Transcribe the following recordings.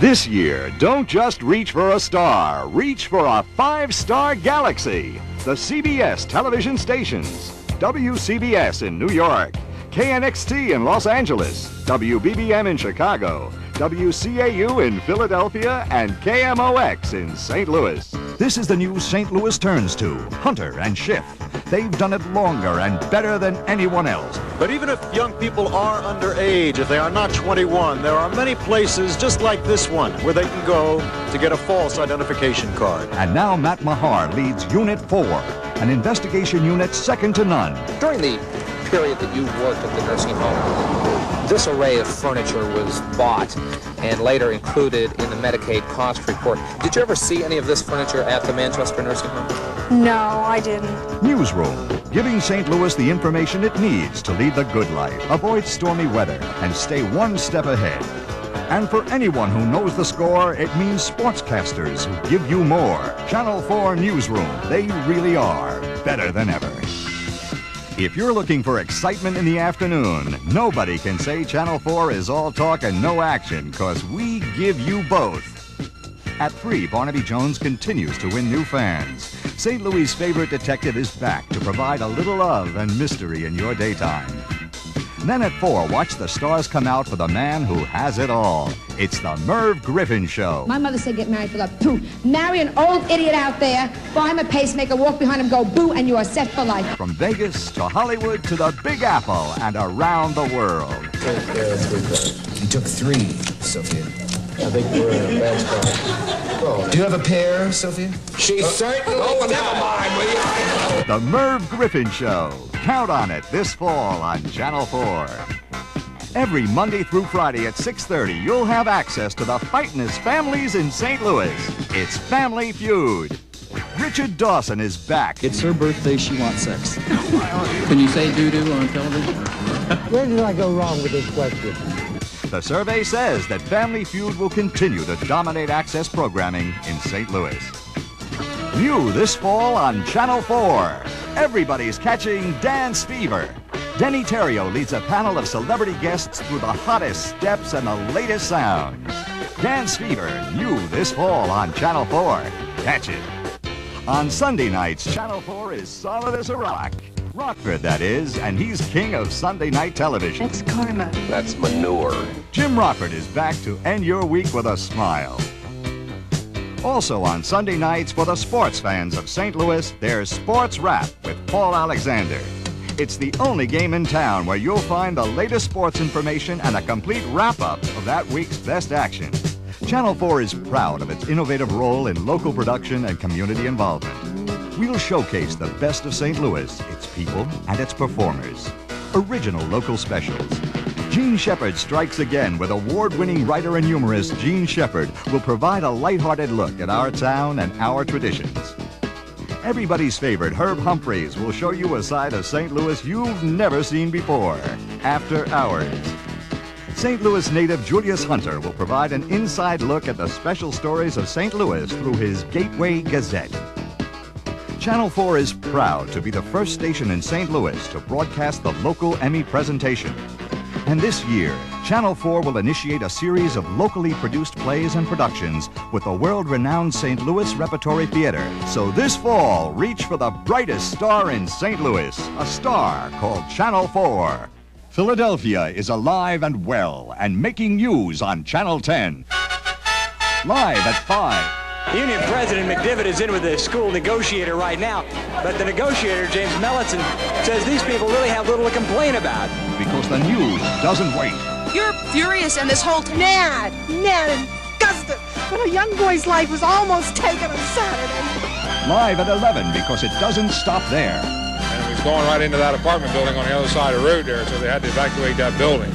This year, don't just reach for a star. Reach for a 5-star galaxy. The CBS Television Stations. WCBS in New York. KNXT in Los Angeles. WBBM in Chicago. WCAU in Philadelphia. And KMOX in St. Louis. This is the news St. Louis turns to. Hunter and Schiff. They've done it longer and better than anyone else. But even if young people are underage, if they are not 21, there are many places just like this one where they can go to get a false identification card. And now Matt Mahar leads Unit 4, an investigation unit second to none. During the period that you worked at the nursing home, this array of furniture was bought and later included in the Medicaid cost report. Did you ever see any of this furniture at the Manchester nursing home? No, I didn't. Newsroom, giving St. Louis the information it needs to lead the good life, avoid stormy weather, and stay one step ahead. And for anyone who knows the score, it means sportscasters who give you more. Channel 4 Newsroom, they really are better than ever. If you're looking for excitement in the afternoon, nobody can say Channel 4 is all talk and no action, because we give you both. At 3, Barnaby Jones continues to win new fans. St. Louis' favorite detective is back to provide a little love and mystery in your daytime. Then at 4, watch the stars come out for the man who has it all. It's the Merv Griffin Show. My mother said get married for love. Boo. Marry an old idiot out there, buy him a pacemaker, walk behind him, go boo, and you are set for life. From Vegas to Hollywood to the Big Apple and around the world. You took 3, Sophia. I think we're in a bad spot. Oh. Do you have a pair, Sophia? She certainly... Oh, never mind, will you? The Merv Griffin Show. Count on it this fall on Channel 4. Every Monday through Friday at 6:30, you'll have access to the fightin'est families in St. Louis. It's Family Feud. Richard Dawson is back. It's her birthday, she wants sex. Can you say doo-doo on television? Where did I go wrong with this question? The survey says that Family Feud will continue to dominate access programming in St. Louis. New this fall on Channel 4. Everybody's catching Dance Fever. Denny Terrio leads a panel of celebrity guests through the hottest steps and the latest sounds. Dance Fever, new this fall on Channel 4. Catch it. On Sunday nights, Channel 4 is solid as a rock. Rockford, that is, and he's king of Sunday night television. It's karma. That's manure. Jim Rockford is back to end your week with a smile. Also on Sunday nights, for the sports fans of St. Louis, there's Sports Wrap with Paul Alexander. It's the only game in town where you'll find the latest sports information and a complete wrap-up of that week's best action. Channel 4 is proud of its innovative role in local production and community involvement. We'll showcase the best of St. Louis, its people, and its performers. Original local specials. Gene Shepard strikes again with award-winning writer and humorist Gene Shepard will provide a lighthearted look at our town and our traditions. Everybody's favorite Herb Humphreys will show you a side of St. Louis you've never seen before. After Hours. St. Louis native Julius Hunter will provide an inside look at the special stories of St. Louis through his Gateway Gazette. Channel 4 is proud to be the first station in St. Louis to broadcast the local Emmy presentation. And this year, Channel 4 will initiate a series of locally produced plays and productions with the world-renowned St. Louis Repertory Theater. So this fall, reach for the brightest star in St. Louis, a star called Channel 4. Philadelphia is alive and well and making news on Channel 10. Live at 5. Union President McDivitt is in with the school negotiator right now, but the negotiator, James Mellison, says these people really have little to complain about. Because the news doesn't wait. You're furious and this whole mad and disgusted when a young boy's life was almost taken on Saturday. Live at 11 because it doesn't stop there. And it was going right into that apartment building on the other side of the road there, so they had to evacuate that building.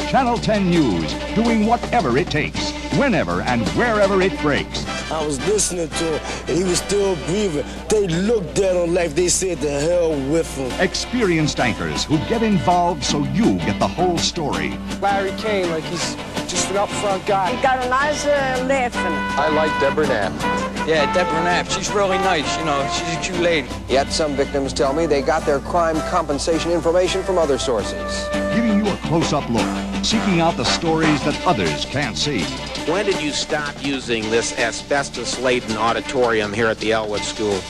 Channel 10 News, doing whatever it takes, whenever and wherever it breaks. I was listening to him, and he was still breathing. They looked at him like they said to hell with him. Experienced anchors who get involved so you get the whole story. Larry Kane, like he's just an up-front guy. He got a nice laugh in it. I like Deborah Knapp. Yeah, Deborah Knapp. She's really nice, you know. She's a cute lady. Yet some victims tell me they got their crime compensation information from other sources. Giving you a close-up look, seeking out the stories that others can't see. When did you stop using this asbestos-laden auditorium here at the Elwood School?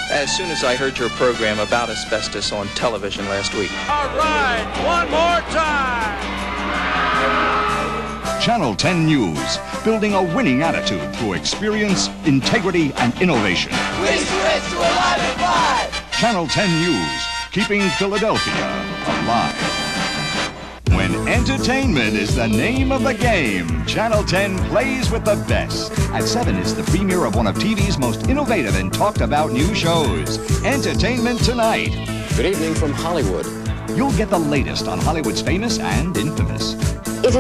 As soon as I heard your program about asbestos on television last week. All right, one more time. Channel 10 News, building a winning attitude through experience, integrity, and innovation. We switch to Alive at 5. Channel 10 News, keeping Philadelphia alive. When entertainment is the name of the game, Channel 10 plays with the best. At 7 is the premiere of one of TV's most innovative and talked about new shows, Entertainment Tonight. Good evening from Hollywood. You'll get the latest on Hollywood's famous and infamous. It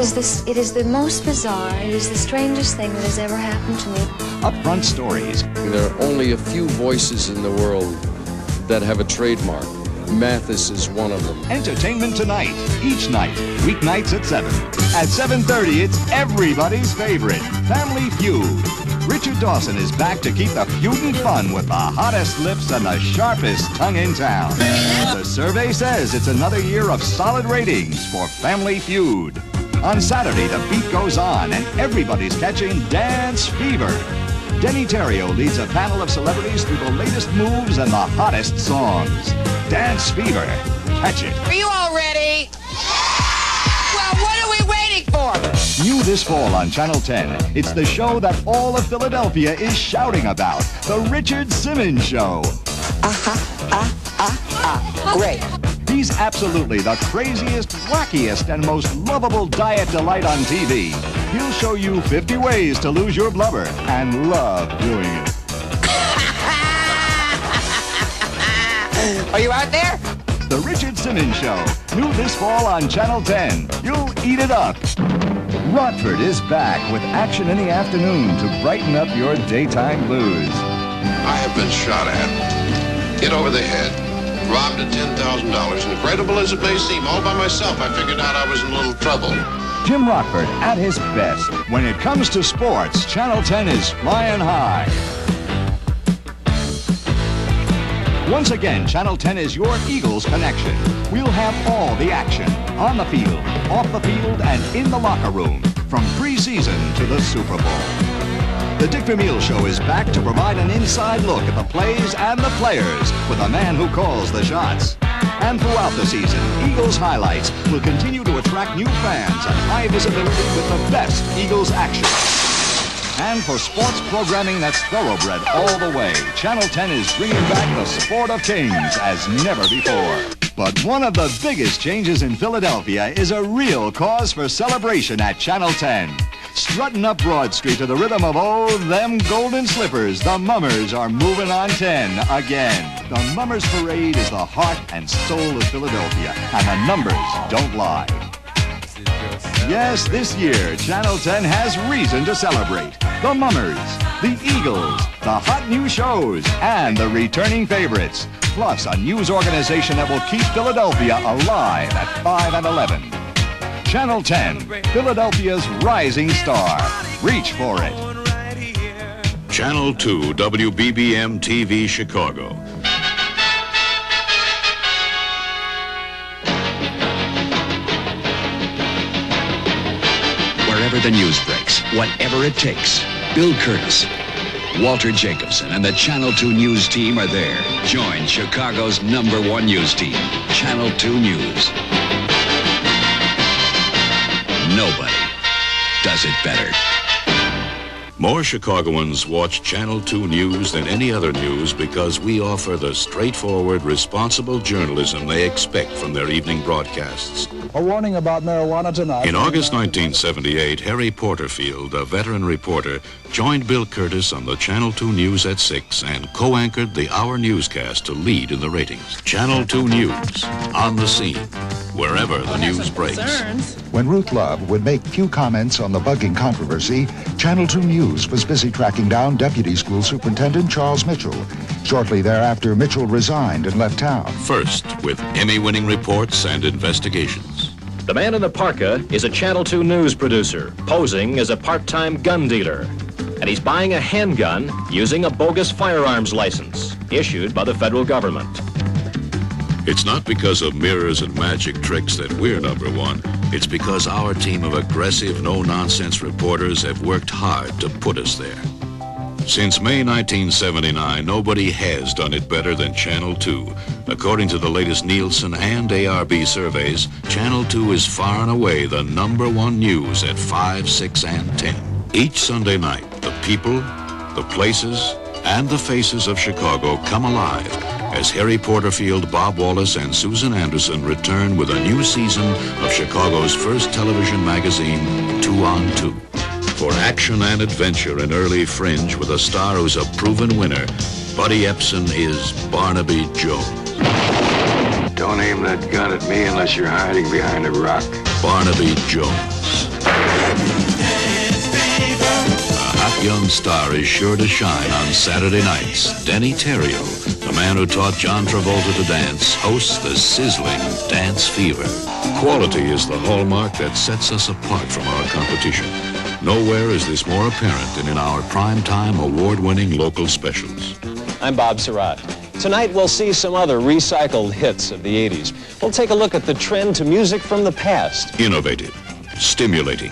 is the most bizarre, it is the strangest thing that has ever happened to me. Upfront stories. There are only a few voices in the world that have a trademark. Mathis is one of them. Entertainment Tonight, each night, weeknights at 7. At 7:30, it's everybody's favorite, Family Feud. Richard Dawson is back to keep the feuding fun with the hottest lips and the sharpest tongue in town. The survey says it's another year of solid ratings for Family Feud. On Saturday, the beat goes on and everybody's catching dance fever. Denny Terrio leads a panel of celebrities through the latest moves and the hottest songs. Dance Fever. Catch it. Are you all ready? Well, what are we waiting for? New this fall on Channel 10, it's the show that all of Philadelphia is shouting about, The Richard Simmons Show. Great. He's absolutely the craziest, wackiest, and most lovable diet delight on TV. He'll show you 50 ways to lose your blubber and love doing it. Are you out there? The Richard Simmons Show, new this fall on Channel 10. You'll eat it up. Rockford is back with action in the afternoon to brighten up your daytime blues. I have been shot at, hit over the head, robbed of $10,000. Incredible as it may seem, all by myself, I figured out I was in a little trouble. Jim Rockford at his best. When it comes to sports, Channel 10 is flying high. Once again, Channel 10 is your Eagles connection. We'll have all the action, on the field, off the field, and in the locker room, from preseason to the Super Bowl. The Dick Vermeil Show is back to provide an inside look at the plays and the players with a man who calls the shots. And throughout the season, Eagles Highlights will continue to attract new fans and high visibility with the best Eagles action. And for sports programming that's thoroughbred all the way, Channel 10 is bringing back the sport of kings as never before. But one of the biggest changes in Philadelphia is a real cause for celebration at Channel 10. Strutting up Broad Street to the rhythm of Oh, Them Golden Slippers, the Mummers are moving on 10 again. The Mummers Parade is the heart and soul of Philadelphia, and the numbers don't lie. Yes, this year, Channel 10 has reason to celebrate. The Mummers, the Eagles, the hot new shows, and the returning favorites. Plus, a news organization that will keep Philadelphia alive at 5 and 11. Channel 10, Philadelphia's rising star. Reach for it. Channel 2, WBBM TV Chicago. Wherever the news breaks, whatever it takes, Bill Curtis, Walter Jacobson, and the Channel 2 News team are there. Join Chicago's #1 news team, Channel 2 News. Nobody does it better. More Chicagoans watch Channel 2 News than any other news because we offer the straightforward, responsible journalism they expect from their evening broadcasts. A warning about marijuana tonight. In August 1978, Harry Porterfield, a veteran reporter, joined Bill Curtis on the Channel 2 News at 6 and co-anchored the hour newscast to lead in the ratings. Channel 2 News, on the scene, wherever the news breaks. When Ruth Love would make few comments on the bugging controversy, Channel 2 News was busy tracking down Deputy School Superintendent Charles Mitchell. Shortly thereafter, Mitchell resigned and left town. First, with Emmy-winning reports and investigations. The man in the parka is a Channel 2 News producer, posing as a part-time gun dealer. and he's buying a handgun using a bogus firearms license issued by the federal government. It's not because of mirrors and magic tricks that we're number one. It's because our team of aggressive, no-nonsense reporters have worked hard to put us there. Since May 1979, nobody has done it better than Channel 2. According to the latest Nielsen and ARB surveys, Channel 2 is far and away the number one news at 5, 6, and 10. Each Sunday night, the people, the places, and the faces of Chicago come alive as Harry Porterfield, Bob Wallace, and Susan Anderson return with a new season of Chicago's first television magazine, 2 on 2. For action and adventure and early fringe with a star who's a proven winner, Buddy Epson is Barnaby Jones. Don't aim that gun at me unless you're hiding behind a rock. Barnaby Jones. A hot young star is sure to shine on Saturday nights. Denny Terrio, the man who taught John Travolta to dance, hosts the sizzling Dance Fever. Quality is the hallmark that sets us apart from our competition. Nowhere is this more apparent than in our primetime award-winning local specials. I'm Bob Surratt. Tonight we'll see some other recycled hits of the 80s. We'll take a look at the trend to music from the past. Innovative, stimulating,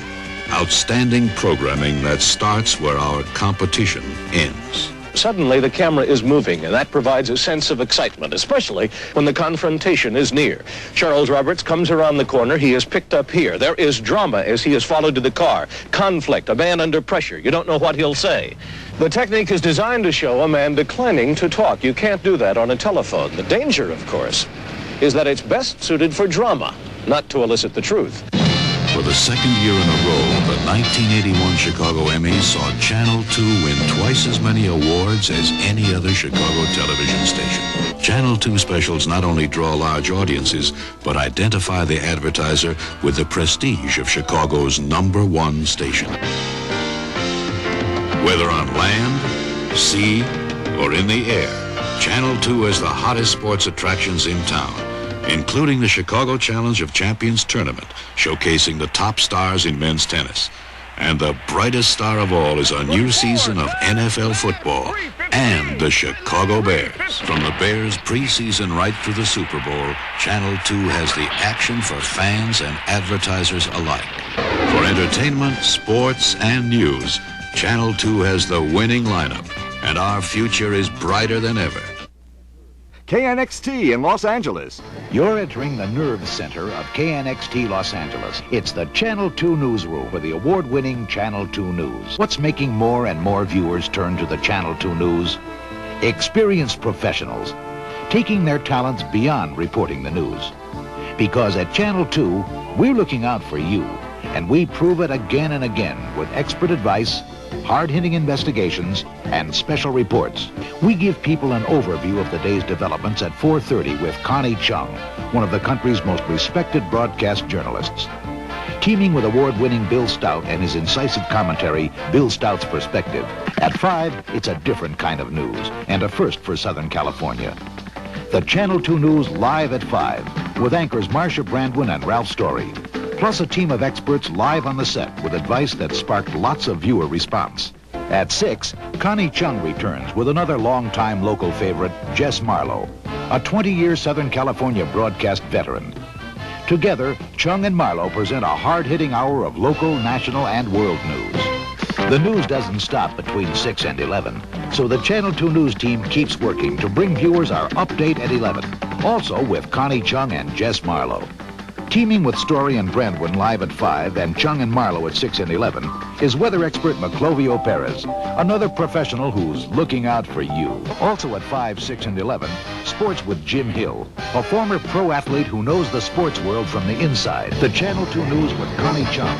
outstanding programming that starts where our competition ends. Suddenly, the camera is moving, and that provides a sense of excitement, especially when the confrontation is near. Charles Roberts comes around the corner. He is picked up here. There is drama as he is followed to the car. Conflict, a man under pressure. You don't know what he'll say. The technique is designed to show a man declining to talk. You can't do that on a telephone. The danger, of course, is that it's best suited for drama, not to elicit the truth. For the second year in a row, the 1981 Chicago Emmys saw Channel 2 win twice as many awards as any other Chicago television station. Channel 2 specials not only draw large audiences, but identify the advertiser with the prestige of Chicago's #1 station. Whether on land, sea, or in the air, Channel 2 has the hottest sports attractions in town, including the Chicago Challenge of Champions tournament, showcasing the top stars in men's tennis. And the brightest star of all is a new season of NFL football and the Chicago Bears. From the Bears preseason right through the Super Bowl, Channel 2 has the action for fans and advertisers alike. For entertainment, sports, and news, Channel 2 has the winning lineup, and our future is brighter than ever. KNXT in Los Angeles. You're entering the nerve center of KNXT Los Angeles. It's the Channel 2 newsroom for the award-winning Channel 2 News. What's making more and more viewers turn to the Channel 2 News? Experienced professionals, taking their talents beyond reporting the news. Because at Channel 2, we're looking out for you, and we prove it again and again with expert advice, hard-hitting investigations, and special reports. We give people an overview of the day's developments at 4:30 with Connie Chung, one of the country's most respected broadcast journalists. Teaming with award-winning Bill Stout and his incisive commentary, Bill Stout's Perspective. At 5, it's a different kind of news, and a first for Southern California. The Channel 2 News live at 5, with anchors Marcia Brandwin and Ralph Story. Plus a team of experts live on the set with advice that sparked lots of viewer response. At 6, Connie Chung returns with another longtime local favorite, Jess Marlowe, a 20-year Southern California broadcast veteran. Together, Chung and Marlowe present a hard-hitting hour of local, national, and world news. The news doesn't stop between 6 and 11, so the Channel 2 News team keeps working to bring viewers our update at 11, also with Connie Chung and Jess Marlowe. Teaming with Story and Brandwin live at 5 and Chung and Marlowe at 6 and 11 is weather expert Maclovio Perez, another professional who's looking out for you. Also at 5, 6, and 11, Sports with Jim Hill, a former pro athlete who knows the sports world from the inside. The Channel 2 News with Connie Chung,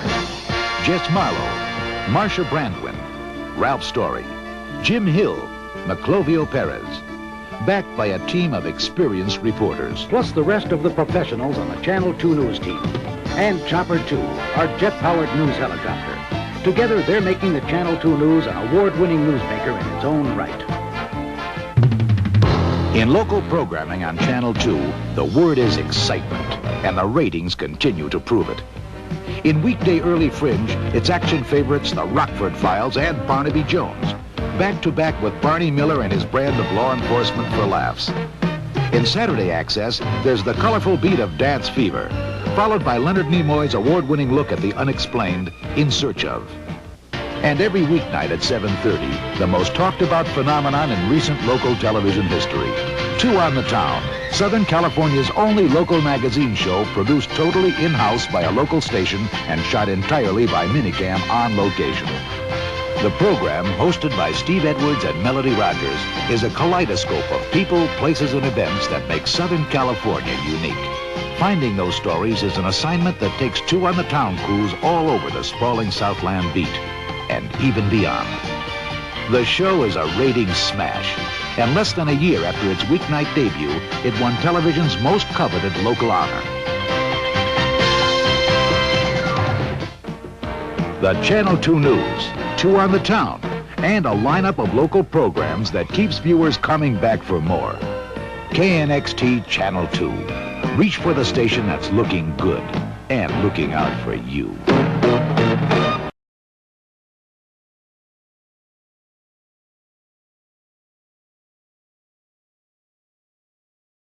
Jess Marlowe, Marcia Brandwin, Ralph Story, Jim Hill, Maclovio Perez. Backed by a team of experienced reporters. Plus the rest of the professionals on the Channel 2 News team. And Chopper 2, our jet-powered news helicopter. Together, they're making the Channel 2 News an award-winning newsmaker in its own right. In local programming on Channel 2, the word is excitement, and the ratings continue to prove it. In weekday early fringe, it's action favorites The Rockford Files and Barnaby Jones, back-to-back with Barney Miller and his brand of law enforcement for laughs. In Saturday access, there's the colorful beat of Dance Fever, followed by Leonard Nimoy's award-winning look at the unexplained, In Search Of. And every weeknight at 7:30, the most talked-about phenomenon in recent local television history. Two on the Town, Southern California's only local magazine show produced totally in-house by a local station and shot entirely by Minicam on location. The program, hosted by Steve Edwards and Melody Rogers, is a kaleidoscope of people, places, and events that make Southern California unique. Finding those stories is an assignment that takes Two on the Town crews all over the sprawling Southland beat, and even beyond. The show is a ratings smash, and less than a year after its weeknight debut, it won television's most coveted local honor. The Channel 2 News, Two on the Town, and a lineup of local programs that keeps viewers coming back for more. KNXT Channel 2. Reach for the station that's looking good and looking out for you.